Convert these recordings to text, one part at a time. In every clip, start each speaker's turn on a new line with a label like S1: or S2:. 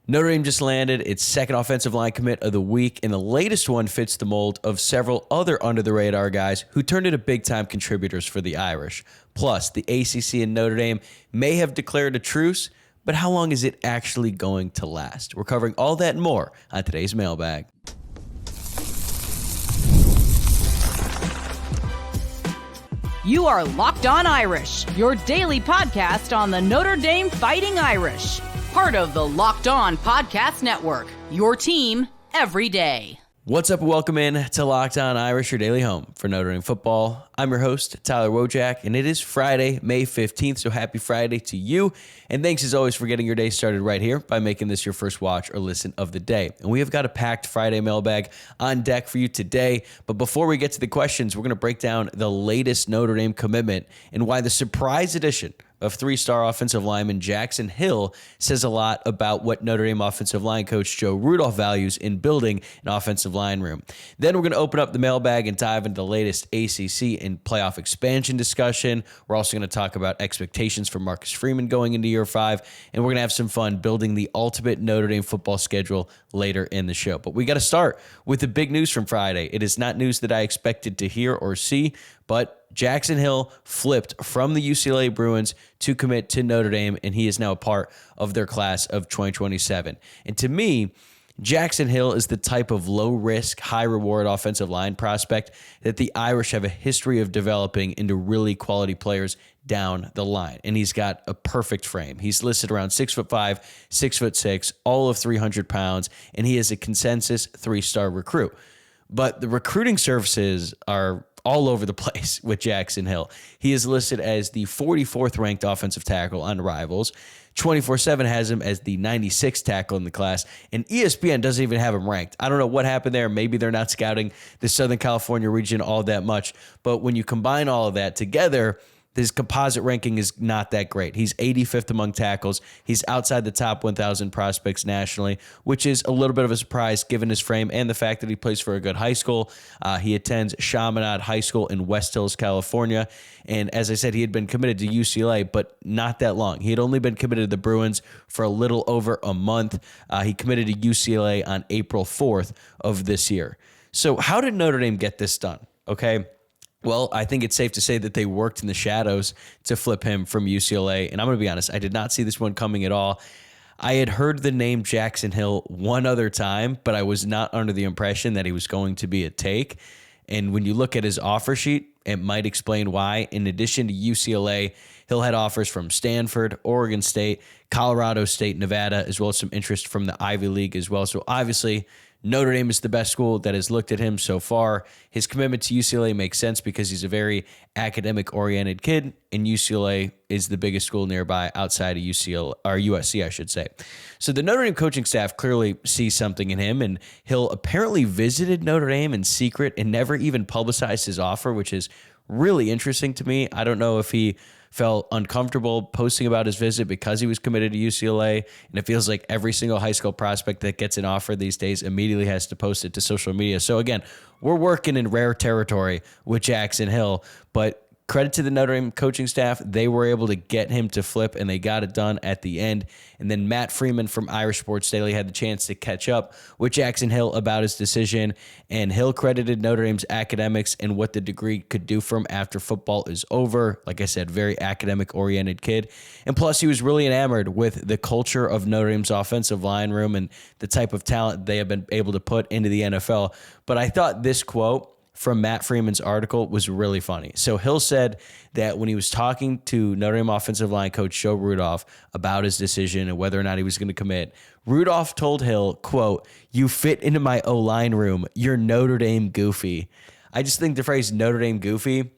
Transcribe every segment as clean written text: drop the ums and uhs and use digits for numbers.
S1: Notre Dame just landed its second offensive line commit of the week, and the latest one fits the mold of several other under-the-radar guys who turned into big-time contributors for the Irish. Plus, the ACC and Notre Dame may have declared a truce, but how long is it actually going to last? We're covering all that and more on today's Mailbag.
S2: You are Locked On Irish, your daily podcast on the Notre Dame Fighting Irish. Part of the Locked On Podcast Network, your team every day.
S1: What's up and welcome in to Locked On Irish, your daily home for Notre Dame football. I'm your host, Tyler Wojciak, and it is Friday, May 15th, so happy Friday to you. And thanks as always for getting your day started right here by making this your first watch or listen of the day. And we have got a packed Friday mailbag on deck for you today. But before we get to the questions, we're going to break down the latest Notre Dame commitment and why the surprise addition of three-star offensive lineman Jackson Hill says a lot about what Notre Dame offensive line coach Joe Rudolph values in building an offensive line room. Then we're going to open up the mailbag and dive into the latest ACC and playoff expansion discussion. We're also going to talk about expectations for Marcus Freeman going into year 5, and we're going to have some fun building the ultimate Notre Dame football schedule later in the show. But we got to start with the big news from Friday. It is not news that I expected to hear or see, but Jackson Hill flipped from the UCLA Bruins to commit to Notre Dame, and he is now a part of their class of 2027. And to me, Jackson Hill is the type of low-risk, high-reward offensive line prospect that the Irish have a history of developing into really quality players down the line. And he's got a perfect frame. He's listed around 6'5", 6'6", all of 300 pounds, and he is a consensus 3-star recruit. But the recruiting services are all over the place with Jackson Hill. He is listed as the 44th ranked offensive tackle on Rivals. 24/7 has him as the 96th tackle in the class, and ESPN doesn't even have him ranked. I don't know what happened there. Maybe they're not scouting the Southern California region all that much, but when you combine all of that together, his composite ranking is not that great. He's 85th among tackles. He's outside the top 1,000 prospects nationally, which is a little bit of a surprise given his frame and the fact that he plays for a good high school. He attends Chaminade High School in West Hills, California. And as I said, he had been committed to UCLA, but not that long. He had only been committed to the Bruins for a little over a month. He committed to UCLA on April 4th of this year. So how did Notre Dame get this done? Okay. Well, I think it's safe to say that they worked in the shadows to flip him from UCLA. And I'm going to be honest, I did not see this one coming at all. I had heard the name Jackson Hill one other time, but I was not under the impression that he was going to be a take. And when you look at his offer sheet, it might explain why. In addition to UCLA, Hill had offers from Stanford, Oregon State, Colorado State, Nevada, as well as some interest from the Ivy League as well. So obviously, Notre Dame is the best school that has looked at him so far. His commitment to UCLA makes sense because he's a very academic-oriented kid, and UCLA is the biggest school nearby outside of UCLA, or USC, I should say. So the Notre Dame coaching staff clearly sees something in him, and Hill apparently visited Notre Dame in secret and never even publicized his offer, which is really interesting to me. I don't know if he felt uncomfortable posting about his visit because he was committed to UCLA. And it feels like every single high school prospect that gets an offer these days immediately has to post it to social media. So again, we're working in rare territory with Jackson Hill, but credit to the Notre Dame coaching staff. They were able to get him to flip, and they got it done at the end. And then Matt Freeman from Irish Sports Daily had the chance to catch up with Jackson Hill about his decision, and Hill credited Notre Dame's academics and what the degree could do for him after football is over. Like I said, very academic-oriented kid. And plus, he was really enamored with the culture of Notre Dame's offensive line room and the type of talent they have been able to put into the NFL. But I thought this quote from Matt Freeman's article was really funny. So Hill said that when he was talking to Notre Dame offensive line coach Joe Rudolph about his decision and whether or not he was going to commit, Rudolph told Hill, quote, "You fit into my O-line room. You're Notre Dame goofy." I just think the phrase Notre Dame goofy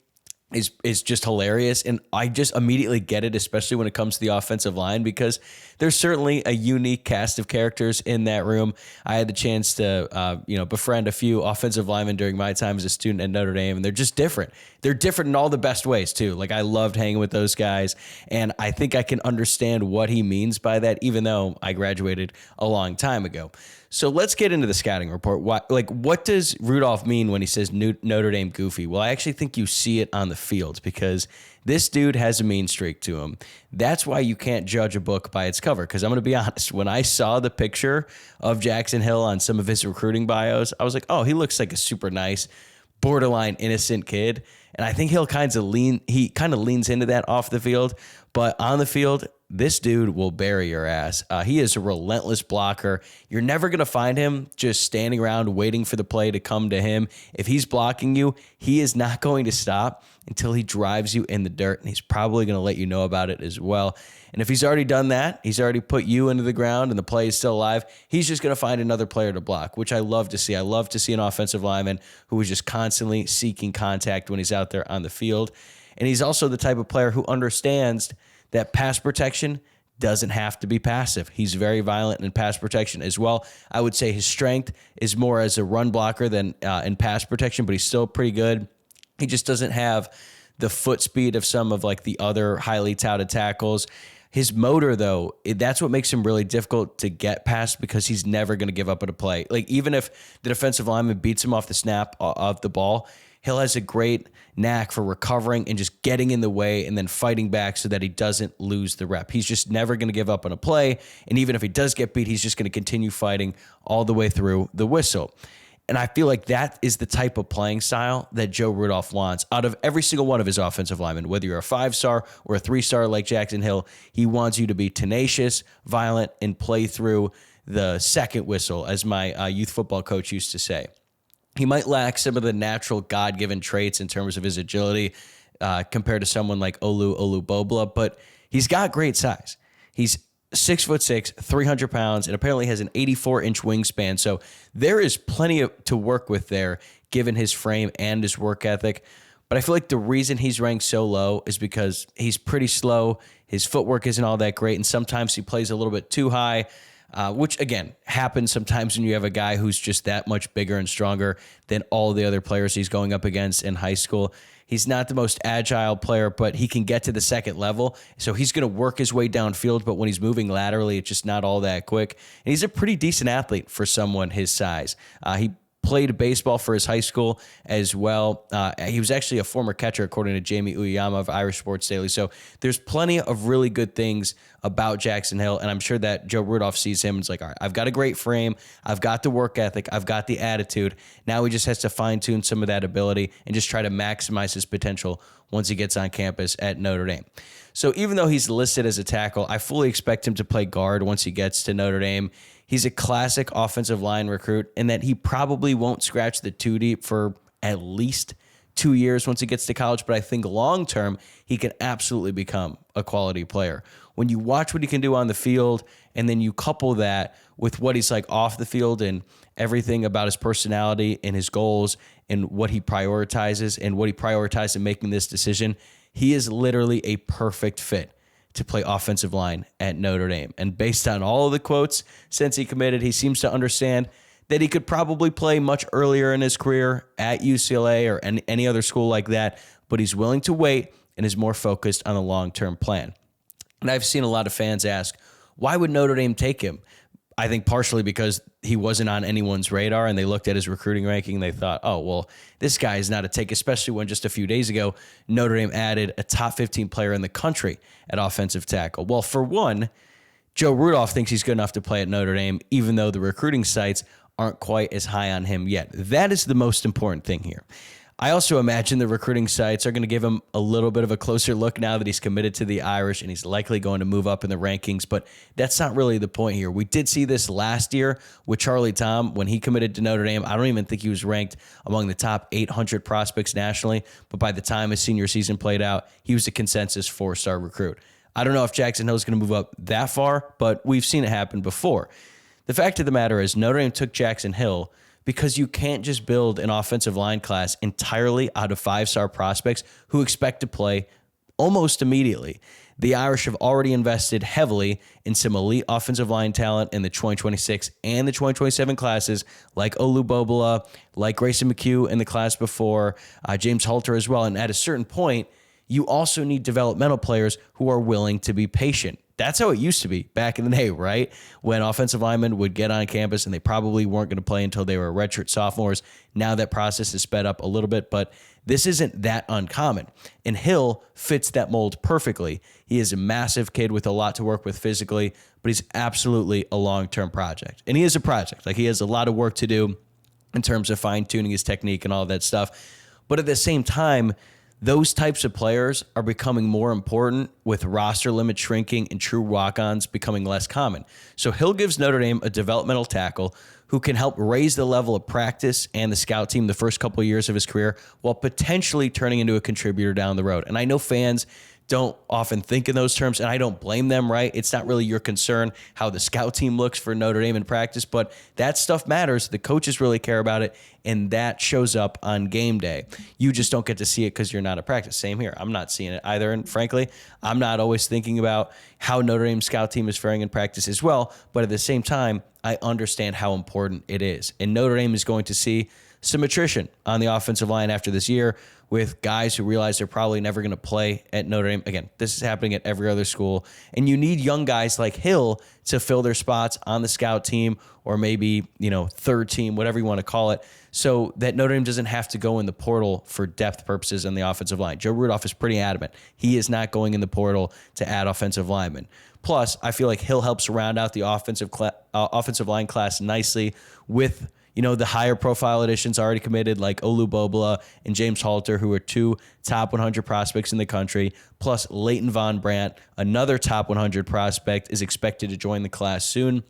S1: is just hilarious. And I just immediately get it, especially when it comes to the offensive line, because there's certainly a unique cast of characters in that room. I had the chance to, befriend a few offensive linemen during my time as a student at Notre Dame, and they're just different. They're different in all the best ways too. Like, I loved hanging with those guys, and I think I can understand what he means by that, even though I graduated a long time ago. So let's get into the scouting report. What does Rudolph mean when he says Notre Dame goofy? Well, I actually think you see it on the field because this dude has a mean streak to him. That's why you can't judge a book by its cover, because I'm going to be honest, when I saw the picture of Jackson Hill on some of his recruiting bios, I was like, oh, he looks like a super nice, borderline innocent kid. And I think he kind of leans into that off the field, but on the field, this dude will bury your ass. He is a relentless blocker. You're never going to find him just standing around waiting for the play to come to him. If he's blocking you, he is not going to stop until he drives you in the dirt, and he's probably going to let you know about it as well. And if he's already done that, he's already put you into the ground and the play is still alive, he's just going to find another player to block, which I love to see. I love to see an offensive lineman who is just constantly seeking contact when he's out there on the field. And he's also the type of player who understands that pass protection doesn't have to be passive. He's very violent in pass protection as well. I would say his strength is more as a run blocker than in pass protection, but he's still pretty good. He just doesn't have the foot speed of some of like the other highly touted tackles. His motor, though, that's what makes him really difficult to get past because he's never going to give up at a play. Like, even if the defensive lineman beats him off the snap of the ball, Hill has a great knack for recovering and just getting in the way and then fighting back so that he doesn't lose the rep. He's just never going to give up on a play. And even if he does get beat, he's just going to continue fighting all the way through the whistle. And I feel like that is the type of playing style that Joe Rudolph wants out of every single one of his offensive linemen. Whether you're a 5-star or a 3-star like Jackson Hill, he wants you to be tenacious, violent, and play through the second whistle, as my youth football coach used to say. He might lack some of the natural God-given traits in terms of his agility compared to someone like Olubobla, but he's got great size. He's 6'6", 300 pounds, and apparently has an 84-inch wingspan. So there is plenty to work with there, given his frame and his work ethic. But I feel like the reason he's ranked so low is because he's pretty slow. His footwork isn't all that great, and sometimes he plays a little bit too high, which, again, happens sometimes when you have a guy who's just that much bigger and stronger than all the other players he's going up against in high school. He's not the most agile player, but he can get to the second level. So he's going to work his way downfield, but when he's moving laterally, it's just not all that quick. And he's a pretty decent athlete for someone his size. He played baseball for his high school as well. He was actually a former catcher, according to Jamie Uyama of Irish Sports Daily. So there's plenty of really good things about Jackson Hill, and I'm sure that Joe Rudolph sees him and is like, all right, I've got a great frame, I've got the work ethic, I've got the attitude. Now he just has to fine-tune some of that ability and just try to maximize his potential once he gets on campus at Notre Dame. So even though he's listed as a tackle, I fully expect him to play guard once he gets to Notre Dame. He's a classic offensive line recruit, and that he probably won't scratch the 2 deep for at least 2 years once he gets to college, but I think long-term, he can absolutely become a quality player. When you watch what he can do on the field, and then you couple that with what he's like off the field and everything about his personality and his goals and what he prioritizes and what he prioritized in making this decision, he is literally a perfect fit to play offensive line at Notre Dame. And based on all of the quotes since he committed, he seems to understand that he could probably play much earlier in his career at UCLA or any other school like that, but he's willing to wait and is more focused on the long-term plan. And I've seen a lot of fans ask, why would Notre Dame take him? I think partially because he wasn't on anyone's radar, and they looked at his recruiting ranking and they thought, oh, well, this guy is not a take, especially when just a few days ago, Notre Dame added a top 15 player in the country at offensive tackle. Well, for one, Joe Rudolph thinks he's good enough to play at Notre Dame, even though the recruiting sites aren't quite as high on him yet. That is the most important thing here. I also imagine the recruiting sites are going to give him a little bit of a closer look now that he's committed to the Irish and he's likely going to move up in the rankings, but that's not really the point here. We did see this last year with Charlie Tom when he committed to Notre Dame. I don't even think he was ranked among the top 800 prospects nationally, but by the time his senior season played out, he was a consensus 4-star recruit. I don't know if Jackson Hill is going to move up that far, but we've seen it happen before. The fact of the matter is Notre Dame took Jackson Hill because you can't just build an offensive line class entirely out of 5-star prospects who expect to play almost immediately. The Irish have already invested heavily in some elite offensive line talent in the 2026 and the 2027 classes, like Olubobla, like Grayson McHugh in the class before, James Halter as well. And at a certain point, you also need developmental players who are willing to be patient. That's how it used to be back in the day, right? When offensive linemen would get on campus and they probably weren't going to play until they were redshirt sophomores. Now that process is sped up a little bit, but this isn't that uncommon. And Hill fits that mold perfectly. He is a massive kid with a lot to work with physically, but he's absolutely a long-term project. And he is a project. Like, he has a lot of work to do in terms of fine-tuning his technique and all that stuff. But at the same time, those types of players are becoming more important with roster limit shrinking and true walk-ons becoming less common. So Hill gives Notre Dame a developmental tackle who can help raise the level of practice and the scout team the first couple of years of his career while potentially turning into a contributor down the road. And I know fans don't often think in those terms, and I don't blame them, right? It's not really your concern how the scout team looks for Notre Dame in practice, but that stuff matters. The coaches really care about it, and that shows up on game day. You just don't get to see it because you're not at practice. Same here. I'm not seeing it either, and frankly, I'm not always thinking about how Notre Dame's scout team is faring in practice as well, but at the same time, I understand how important it is. And Notre Dame is going to see some attrition on the offensive line after this year with guys who realize they're probably never going to play at Notre Dame. Again, this is happening at every other school. And you need young guys like Hill to fill their spots on the scout team or maybe, third team, whatever you want to call it, so that Notre Dame doesn't have to go in the portal for depth purposes on the offensive line. Joe Rudolph is pretty adamant. He is not going in the portal to add offensive linemen. Plus, I feel like Hill helps round out the offensive line class nicely with the higher profile additions already committed like Olu Bobla and James Halter, who are two top 100 prospects in the country, plus Leighton Von Brandt, another top 100 prospect, is expected to join the class soon.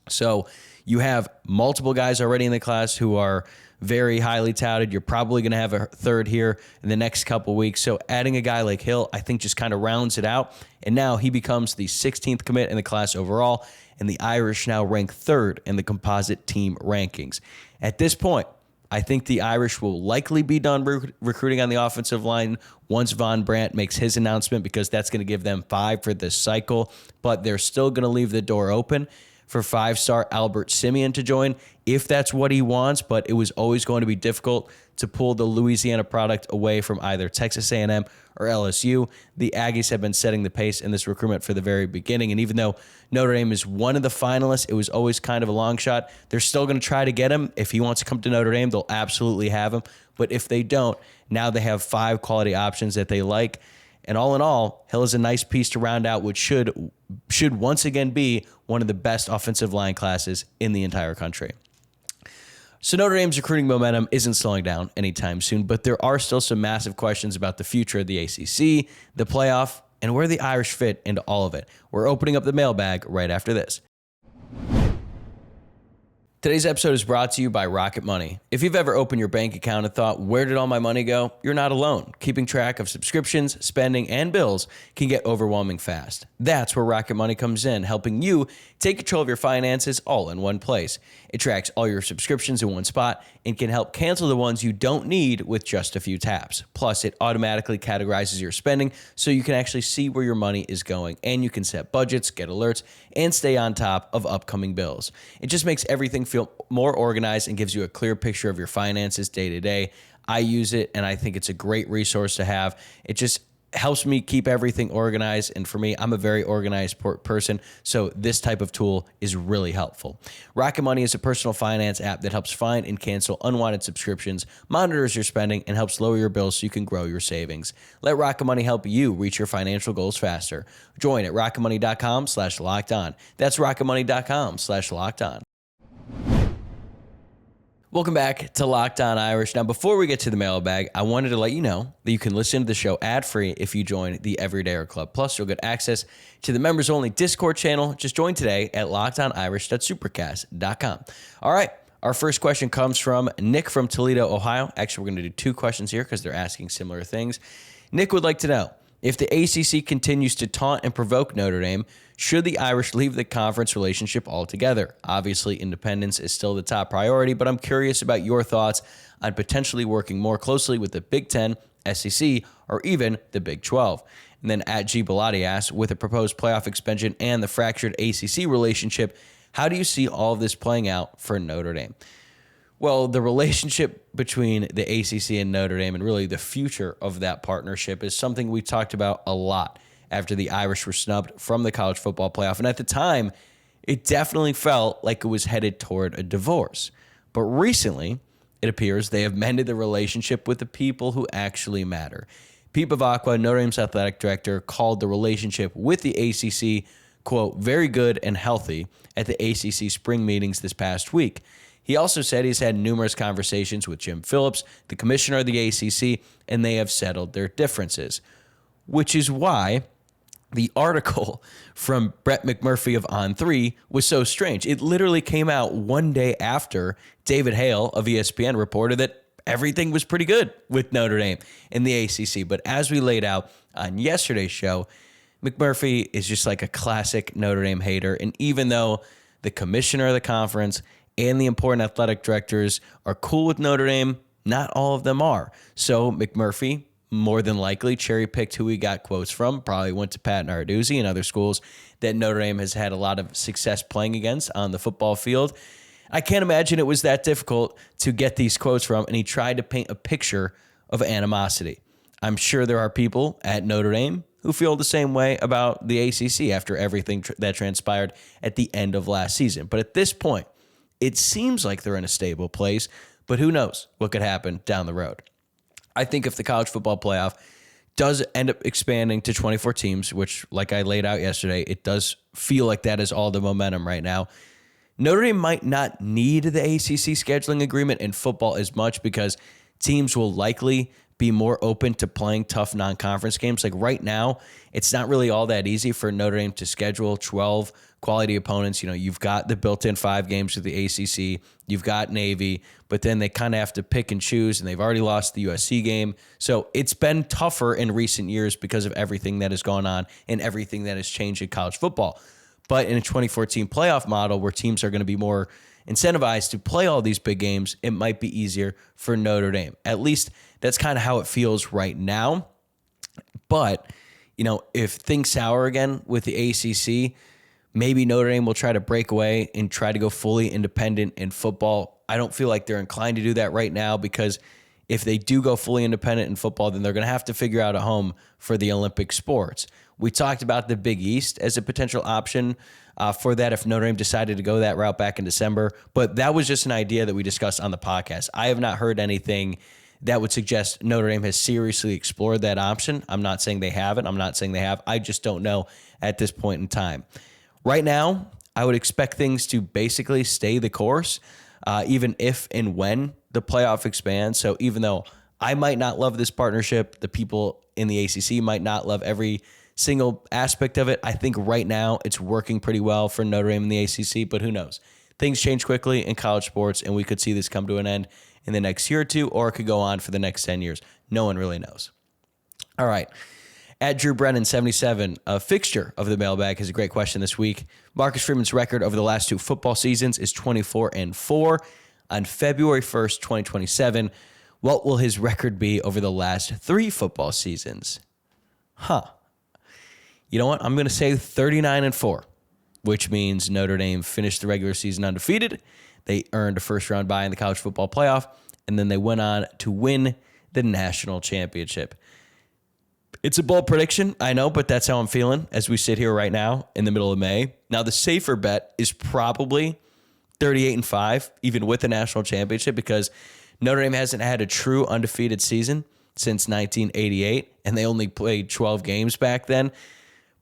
S1: So you have multiple guys already in the class who are very highly touted. You're probably going to have a third here in the next couple weeks. So adding a guy like Hill, I think, just kind of rounds it out. And now he becomes the 16th commit in the class overall, and the Irish now rank third in the composite team rankings. At this point, I think the Irish will likely be done recruiting on the offensive line once Von Brandt makes his announcement, because that's going to give them 5 for this cycle. But they're still going to leave the door open for 5-star Albert Simeon to join if that's what he wants, but it was always going to be difficult to pull the Louisiana product away from either Texas A&M or LSU. The Aggies have been setting the pace in this recruitment for the very beginning, and even though Notre Dame is one of the finalists, it was always kind of a long shot. They're still going to try to get him. If he wants to come to Notre Dame, they'll absolutely have him, but if they don't, now they have 5 quality options that they like. And all in all, Hill is a nice piece to round out what should once again be one of the best offensive line classes in the entire country. So Notre Dame's recruiting momentum isn't slowing down anytime soon, but there are still some massive questions about the future of the ACC, the playoff, and where the Irish fit into all of it. We're opening up the mailbag right after this. Today's episode is brought to you by Rocket Money. If you've ever opened your bank account and thought, where did all my money go? You're not alone. Keeping track of subscriptions, spending, and bills can get overwhelming fast. That's where Rocket Money comes in, helping you take control of your finances all in one place. It tracks all your subscriptions in one spot and can help cancel the ones you don't need with just a few taps. Plus, it automatically categorizes your spending so you can actually see where your money is going, and you can set budgets, get alerts, and stay on top of upcoming bills. It just makes everything feel more organized and gives you a clear picture of your finances day to day. I use it, and I think it's a great resource to have. It just helps me keep everything organized, and for me, I'm a very organized person, so this type of tool is really helpful. Rocket Money is a personal finance app that helps find and cancel unwanted subscriptions, monitors your spending, and helps lower your bills so you can grow your savings. Let Rocket Money help you reach your financial goals faster. Join at rocketmoney.com/lockedon. That's rocketmoney.com/lockedon. Welcome back to Locked On Irish. Now, before we get to the mailbag, I wanted to let you know that you can listen to the show ad-free if you join the Everydayer Club. Plus, you'll get access to the members-only Discord channel. Just join today at lockedonirish.supercast.com. All right, our first question comes from Nick from Toledo, Ohio. Actually, we're going to do 2 questions here because they're asking similar things. Nick would like to know, if the ACC continues to taunt and provoke Notre Dame, should the Irish leave the conference relationship altogether? Obviously, independence is still the top priority, but I'm curious about your thoughts on potentially working more closely with the Big Ten, SEC, or even the Big 12. And then at G. Bellotti asks, with a proposed playoff expansion and the fractured ACC relationship, how do you see all of this playing out for Notre Dame? Well, the relationship between the ACC and Notre Dame and really the future of that partnership is something we talked about a lot after the Irish were snubbed from the college football playoff. And at the time, it definitely felt like it was headed toward a divorce. But recently, it appears they have mended the relationship with the people who actually matter. Pete Bavacqua, Notre Dame's athletic director, called the relationship with the ACC, quote, very good and healthy at the ACC spring meetings this past week. He also said he's had numerous conversations with Jim Phillips, the commissioner of the ACC, and they have settled their differences, which is why the article from Brett McMurphy of On3 was so strange. It literally came out one day after David Hale of ESPN reported that everything was pretty good with Notre Dame in the ACC. But as we laid out on yesterday's show, McMurphy is just like a classic Notre Dame hater. And even though the commissioner of the conference and the important athletic directors are cool with Notre Dame, not all of them are. So McMurphy more than likely cherry-picked who he got quotes from, probably went to Pat Narduzzi and other schools that Notre Dame has had a lot of success playing against on the football field. I can't imagine it was that difficult to get these quotes from, and he tried to paint a picture of animosity. I'm sure there are people at Notre Dame who feel the same way about the ACC after everything that transpired at the end of last season. But at this point, it seems like they're in a stable place, but who knows what could happen down the road. I think if the college football playoff does end up expanding to 24 teams, which, like I laid out yesterday, it does feel like that is all the momentum right now. Notre Dame might not need the ACC scheduling agreement in football as much because teams will likely be more open to playing tough non-conference games. Like right now, it's not really all that easy for Notre Dame to schedule 12 quality opponents. You know, you've got the built-in 5 games with the ACC, you've got Navy, but then they kind of have to pick and choose, and they've already lost the USC game. So it's been tougher in recent years because of everything that has gone on and everything that has changed in college football. But in a 2014 playoff model where teams are going to be more incentivized to play all these big games, it might be easier for Notre Dame. At least that's kind of how it feels right now. But, you know, if things sour again with the ACC, maybe Notre Dame will try to break away and try to go fully independent in football. I don't feel like they're inclined to do that right now because if they do go fully independent in football, then they're going to have to figure out a home for the Olympic sports. We talked about the Big East as a potential option for that if Notre Dame decided to go that route back in December, but that was just an idea that we discussed on the podcast. I have not heard anything that would suggest Notre Dame has seriously explored that option. I'm not saying they haven't. I'm not saying they have. I just don't know at this point in time. Right now, I would expect things to basically stay the course, even if and when the playoff expands. So even though I might not love this partnership, the people in the ACC might not love every single aspect of it. I think right now it's working pretty well for Notre Dame and the ACC, but who knows? Things change quickly in college sports, and we could see this come to an end in the next year or two, or it could go on for the next 10 years. No one really knows. All right. At Drew Brennan 77, a fixture of the mailbag, has a great question this week. Marcus Freeman's record over the last 2 football seasons is 24-4. On February 1st, 2027, what will his record be over the last 3 football seasons? You know what? I'm going to say 39-4, which means Notre Dame finished the regular season undefeated. They earned a first-round bye in the college football playoff, and then they went on to win the national championship. It's a bold prediction, I know, but that's how I'm feeling as we sit here right now in the middle of May. Now, the safer bet is probably 38-5, even with the national championship, because Notre Dame hasn't had a true undefeated season since 1988, and they only played 12 games back then.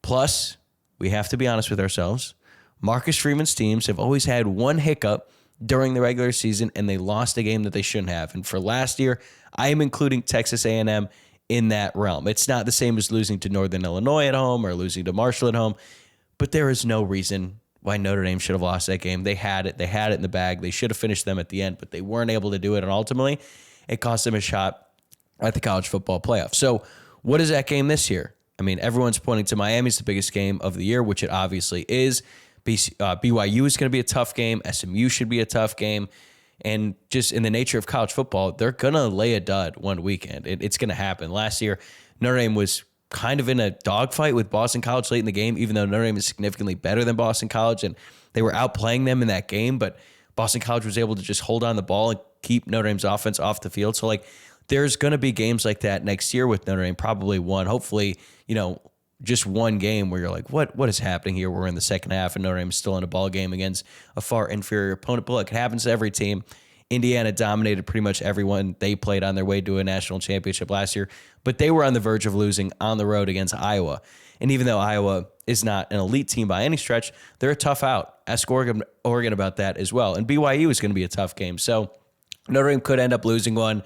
S1: Plus, we have to be honest with ourselves, Marcus Freeman's teams have always had one hiccup during the regular season, and they lost a game that they shouldn't have. And for last year, I am including Texas A&M in that realm. It's not the same as losing to Northern Illinois at home or losing to Marshall at home, but there is no reason why Notre Dame should have lost that game. They had it. They had it in the bag. They should have finished them at the end, but they weren't able to do it, and ultimately, it cost them a shot at the college football playoff. So what is that game this year? I mean, everyone's pointing to Miami's the biggest game of the year, which it obviously is. BYU is going to be a tough game. SMU should be a tough game. And just in the nature of college football, they're going to lay a dud one weekend. It's going to happen. Last year, Notre Dame was kind of in a dogfight with Boston College late in the game, even though Notre Dame is significantly better than Boston College, and they were outplaying them in that game. But Boston College was able to just hold on the ball and keep Notre Dame's offense off the field. So, there's going to be games like that next year with Notre Dame, probably one, hopefully, just one game where you're like, what is happening here? We're in the second half and Notre Dame is still in a ball game against a far inferior opponent. But look, it happens to every team. Indiana dominated pretty much everyone they played on their way to a national championship last year, but they were on the verge of losing on the road against Iowa. And even though Iowa is not an elite team by any stretch, they're a tough out. Ask Oregon about that as well. And BYU is going to be a tough game. So Notre Dame could end up losing one.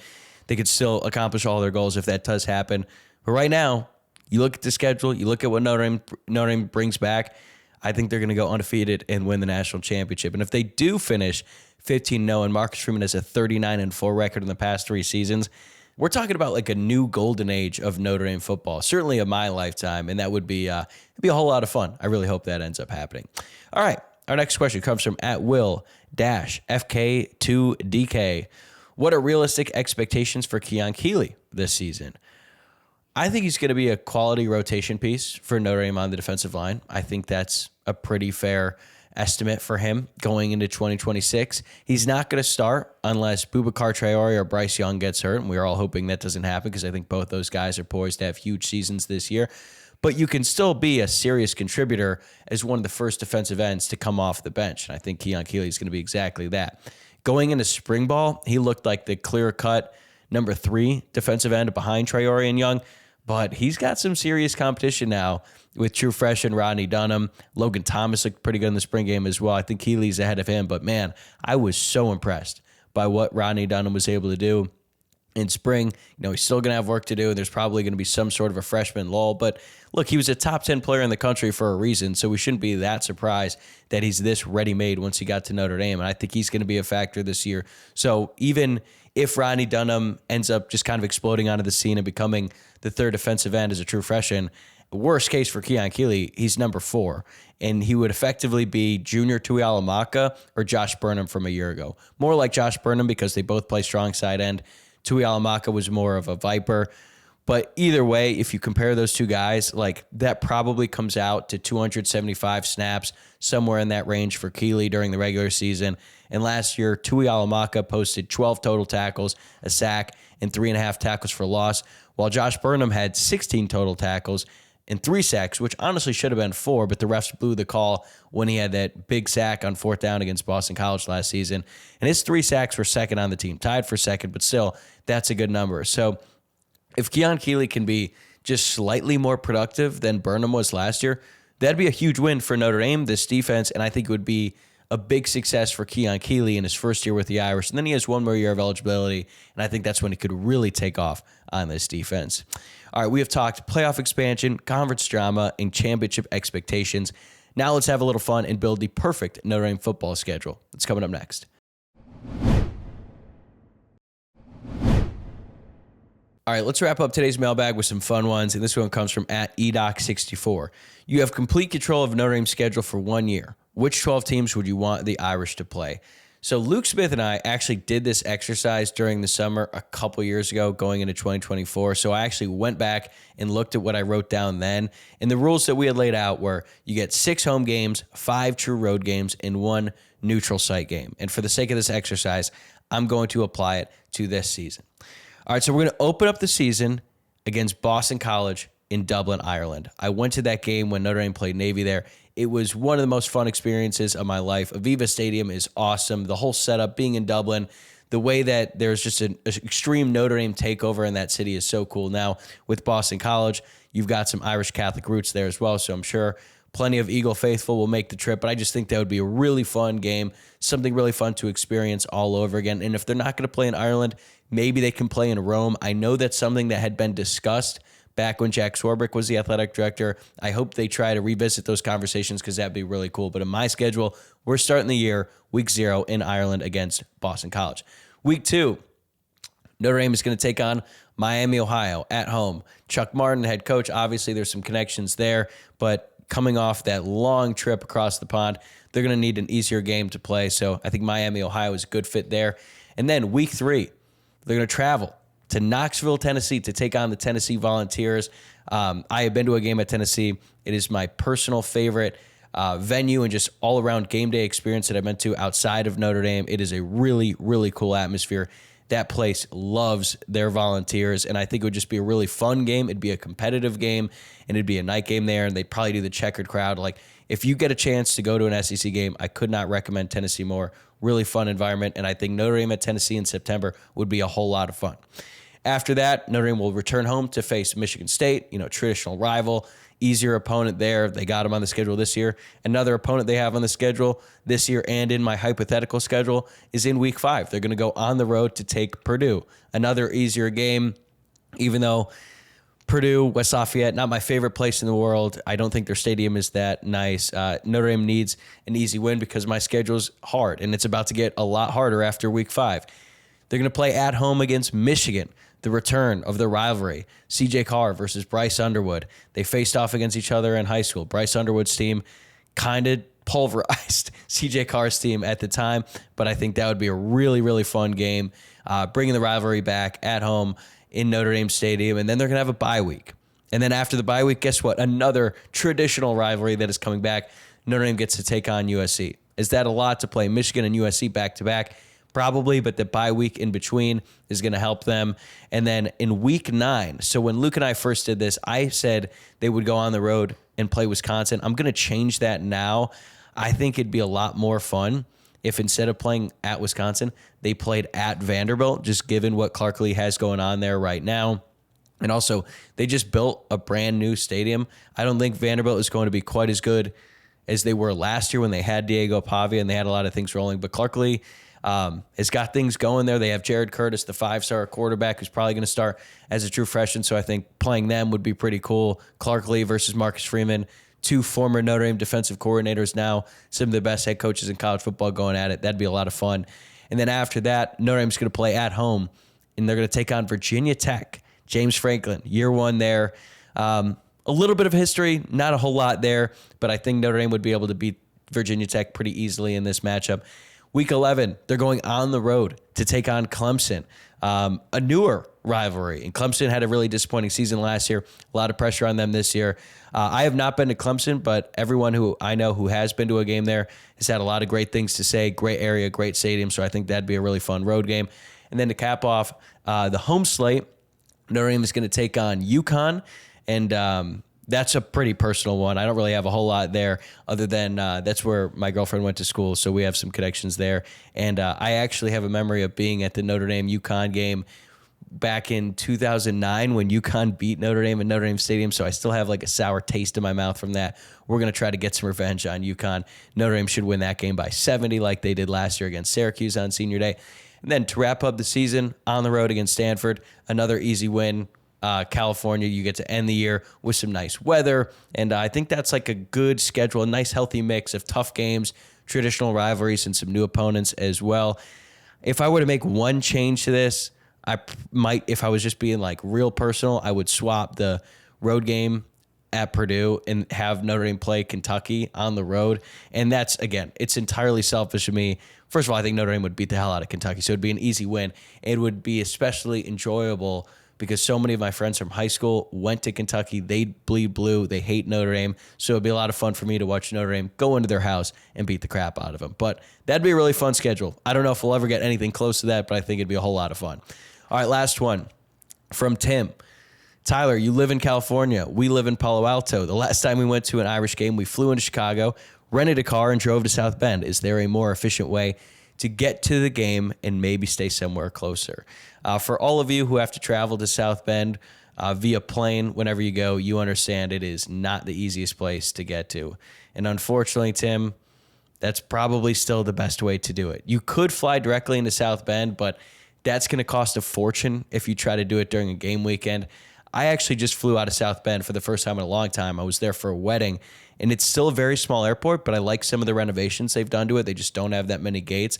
S1: They could still accomplish all their goals if that does happen. But right now, you look at the schedule, you look at what Notre Dame brings back, I think they're going to go undefeated and win the national championship. And if they do finish 15-0 and Marcus Freeman has a 39-4 record in the past 3 seasons, we're talking about like a new golden age of Notre Dame football, certainly in my lifetime, and that would be it'd be a whole lot of fun. I really hope that ends up happening. All right, our next question comes from @Will-FK2DK. What are realistic expectations for Keon Keeley this season? I think he's going to be a quality rotation piece for Notre Dame on the defensive line. I think that's a pretty fair estimate for him going into 2026. He's not going to start unless Boubacar Traore or Bryce Young gets hurt, and we're all hoping that doesn't happen because I think both those guys are poised to have huge seasons this year. But you can still be a serious contributor as one of the first defensive ends to come off the bench, and I think Keon Keeley is going to be exactly that. Going into spring ball, he looked like the clear-cut number 3 defensive end behind Traore and Young, but he's got some serious competition now with true freshman Rodney Dunham. Logan Thomas looked pretty good in the spring game as well. I think Keeley's ahead of him, but man, I was so impressed by what Rodney Dunham was able to do in spring. He's still going to have work to do, and there's probably going to be some sort of a freshman lull. But look, he was a top 10 player in the country for a reason, so we shouldn't be that surprised that he's this ready-made once he got to Notre Dame, and I think he's going to be a factor this year. So even if Rodney Dunham ends up just kind of exploding onto the scene and becoming the 3rd defensive end as a true freshman, worst case for Keon Keeley, he's number 4, and he would effectively be Junior Tuihalamaka or Josh Burnham from a year ago. More like Josh Burnham because they both play strong side end. Tuihalamaka was more of a Viper. But either way, if you compare those two guys, that probably comes out to 275 snaps, somewhere in that range for Keeley during the regular season. And last year, Tuihalamaka posted 12 total tackles, a sack, and 3.5 tackles for loss, while Josh Burnham had 16 total tackles and 3 sacks, which honestly should have been 4, but the refs blew the call when he had that big sack on 4th down against Boston College last season. And his 3 sacks were second on the team, tied for second, but still, that's a good number. So if Keon Keeley can be just slightly more productive than Burnham was last year, that'd be a huge win for Notre Dame, this defense, and I think it would be a big success for Keon Keeley in his first year with the Irish. And then he has one more year of eligibility, and I think that's when he could really take off on this defense. All right, we have talked playoff expansion, conference drama, and championship expectations. Now let's have a little fun and build the perfect Notre Dame football schedule. It's coming up next. All right, let's wrap up today's mailbag with some fun ones, and this one comes from @edoc64. You have complete control of Notre Dame's schedule for 1 year. Which 12 teams would you want the Irish to play? So Luke Smith and I actually did this exercise during the summer a couple years ago going into 2024. So I actually went back and looked at what I wrote down then. And the rules that we had laid out were you get 6 home games, 5 true road games, and 1 neutral site game. And for the sake of this exercise, I'm going to apply it to this season. All right, so we're going to open up the season against Boston College in Dublin, Ireland. I went to that game when Notre Dame played Navy there. It was one of the most fun experiences of my life. Aviva Stadium is awesome. The whole setup, being in Dublin, the way that there's just an extreme Notre Dame takeover in that city is so cool. Now, with Boston College, you've got some Irish Catholic roots there as well, so I'm sure plenty of Eagle faithful will make the trip, but I just think that would be a really fun game, something really fun to experience all over again. And if they're not going to play in Ireland, maybe they can play in Rome. I know that's something that had been discussed back when Jack Swarbrick was the athletic director. I hope they try to revisit those conversations because that'd be really cool. But in my schedule, we're starting the year, week 0 in Ireland against Boston College. Week 2, Notre Dame is going to take on Miami, Ohio at home. Chuck Martin, head coach, obviously there's some connections there, but coming off that long trip across the pond, they're going to need an easier game to play. So I think Miami, Ohio is a good fit there. And then week 3, they're going to travel to Knoxville, Tennessee to take on the Tennessee Volunteers. I have been to a game at Tennessee. It is my personal favorite venue and just all-around game day experience that I've been to outside of Notre Dame. It is a really, really cool atmosphere. That place loves their volunteers, and I think it would just be a really fun game. It'd be a competitive game, and it'd be a night game there, and they'd probably do the checkered crowd. Like, if you get a chance to go to an SEC game, I could not recommend Tennessee more. Really fun environment, and I think Notre Dame at Tennessee in September would be a whole lot of fun. After that, Notre Dame will return home to face Michigan State, traditional rival, easier opponent there. They got them on the schedule this year. Another opponent they have on the schedule this year and in my hypothetical schedule is in week 5. They're going to go on the road to take Purdue. Another easier game, even though Purdue, West Lafayette, not my favorite place in the world. I don't think their stadium is that nice. Notre Dame needs an easy win because my schedule's hard, and it's about to get a lot harder after week 5. They're going to play at home against Michigan. The return of the rivalry, C.J. Carr versus Bryce Underwood. They faced off against each other in high school. Bryce Underwood's team kind of pulverized C.J. Carr's team at the time, but I think that would be a really, really fun game, bringing the rivalry back at home in Notre Dame Stadium, and then they're going to have a bye week. And then after the bye week, guess what? Another traditional rivalry that is coming back. Notre Dame gets to take on USC. Is that a lot to play Michigan and USC back-to-back? Probably, but the bye week in between is going to help them. And then in week 9, so when Luke and I first did this, I said they would go on the road and play Wisconsin. I'm going to change that now. I think it'd be a lot more fun if instead of playing at Wisconsin, they played at Vanderbilt, just given what Clark Lee has going on there right now. And also, they just built a brand new stadium. I don't think Vanderbilt is going to be quite as good as they were last year when they had Diego Pavia and they had a lot of things rolling. But Clark Lee has got things going there. They have Jared Curtis, the 5-star quarterback, who's probably going to start as a true freshman. So I think playing them would be pretty cool. Clark Lee versus Marcus Freeman, 2 former Notre Dame defensive coordinators now, some of the best head coaches in college football going at it. That'd be a lot of fun. And then after that, Notre Dame's going to play at home, and they're going to take on Virginia Tech. James Franklin, year 1 there. A little bit of history, not a whole lot there, but I think Notre Dame would be able to beat Virginia Tech pretty easily in this matchup. Week 11, they're going on the road to take on Clemson, a newer rivalry. And Clemson had a really disappointing season last year. A lot of pressure on them this year. I have not been to Clemson, but everyone who I know who has been to a game there has had a lot of great things to say. Great area, great stadium. So I think that'd be a really fun road game. And then to cap off the home slate, Notre Dame is going to take on UConn. And that's a pretty personal one. I don't really have a whole lot there other than that's where my girlfriend went to school, so we have some connections there. And I actually have a memory of being at the Notre Dame-UConn game back in 2009 when UConn beat Notre Dame at Notre Dame Stadium, so I still have like a sour taste in my mouth from that. We're going to try to get some revenge on UConn. Notre Dame should win that game by 70 like they did last year against Syracuse on Senior Day. And then to wrap up the season, on the road against Stanford, another easy win. California, you get to end the year with some nice weather, and I think that's like a good schedule, a nice healthy mix of tough games, traditional rivalries, and some new opponents as well. If I were to make one change to this, I might, if I was just being like real personal, I would swap the road game at Purdue and have Notre Dame play Kentucky on the road. And that's, again, it's entirely selfish of me. First of all, I think Notre Dame would beat the hell out of Kentucky, so it'd be an easy win. It would be especially enjoyable because so many of my friends from high school went to Kentucky. They bleed blue. They hate Notre Dame. So it'd be a lot of fun for me to watch Notre Dame go into their house and beat the crap out of them. But that'd be a really fun schedule. I don't know if we'll ever get anything close to that, but I think it'd be a whole lot of fun. All right, last one from Tim. Tyler, you live in California. We live in Palo Alto. The last time we went to an Irish game, we flew into Chicago, rented a car, and drove to South Bend. Is there a more efficient way to get to the game and maybe stay somewhere closer? For all of you who have to travel to South Bend via plane whenever you go, you understand it is not the easiest place to get to. And unfortunately, Tim, that's probably still the best way to do it. You could fly directly into South Bend, but that's going to cost a fortune if you try to do it during a game weekend. I actually just flew out of South Bend for the first time in a long time. I was there for a wedding, and it's still a very small airport, but I like some of the renovations they've done to it. They just don't have that many gates.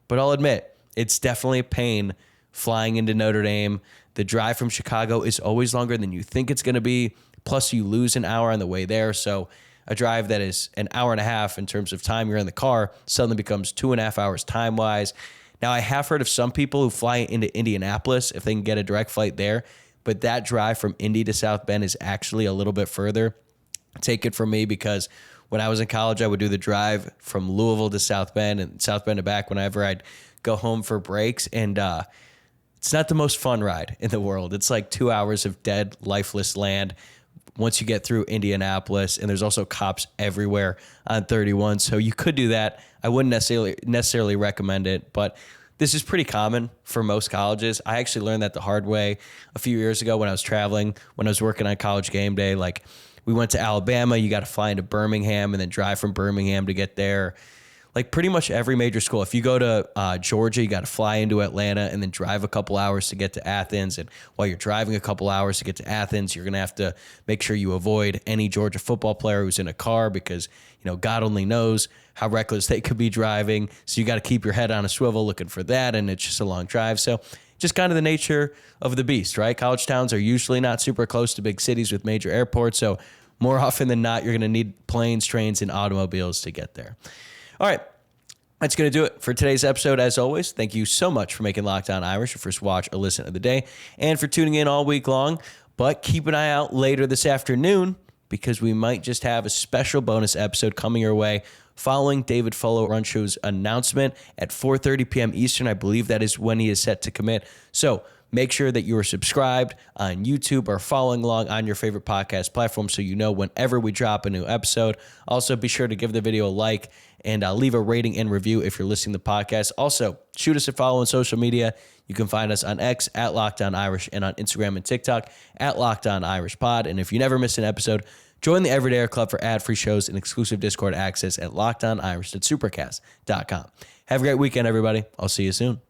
S1: But I'll admit, it's definitely a pain flying into Notre Dame. The drive from Chicago is always longer than you think it's going to be. Plus, you lose an hour on the way there. So a drive that is an hour and a half in terms of time you're in the car suddenly becomes 2.5 hours time-wise. Now, I have heard of some people who fly into Indianapolis if they can get a direct flight there, but that drive from Indy to South Bend is actually a little bit further. Take it from me because when I was in college, I would do the drive from Louisville to South Bend and South Bend to back whenever I'd go home for breaks. And it's not the most fun ride in the world. It's like 2 hours of dead, lifeless land once you get through Indianapolis, and there's also cops everywhere on 31. So you could do that. I wouldn't necessarily recommend it, but this is pretty common for most colleges. I actually learned that the hard way a few years ago when I was traveling, when I was working on College Game Day. Like, we went to Alabama, you got to fly into Birmingham and then drive from Birmingham to get there. Like, pretty much every major school. If you go to Georgia, you got to fly into Atlanta and then drive a couple hours to get to Athens. And while you're driving a couple hours to get to Athens, you're going to have to make sure you avoid any Georgia football player who's in a car because, God only knows how reckless they could be driving. So you got to keep your head on a swivel looking for that, and it's just a long drive. So just kind of the nature of the beast, right? College towns are usually not super close to big cities with major airports. So more often than not, you're going to need planes, trains, and automobiles to get there. All right, that's going to do it for today's episode. As always, thank you so much for making Locked On Irish your first watch or listen of the day and for tuning in all week long. But keep an eye out later this afternoon because we might just have a special bonus episode coming your way following David Fuller-Runshow's announcement at 4:30 p.m. Eastern. I believe that is when he is set to commit. So make sure that you are subscribed on YouTube or following along on your favorite podcast platform so you know whenever we drop a new episode. Also, be sure to give the video a like and leave a rating and review if you're listening to the podcast. Also, shoot us a follow on social media. You can find us on X at Locked On Irish and on Instagram and TikTok at Locked On Irish Pod. And if you never miss an episode, join the Everydayer Club for ad-free shows and exclusive Discord access at LockedOnIrish@supercast.com. Have a great weekend, everybody. I'll see you soon.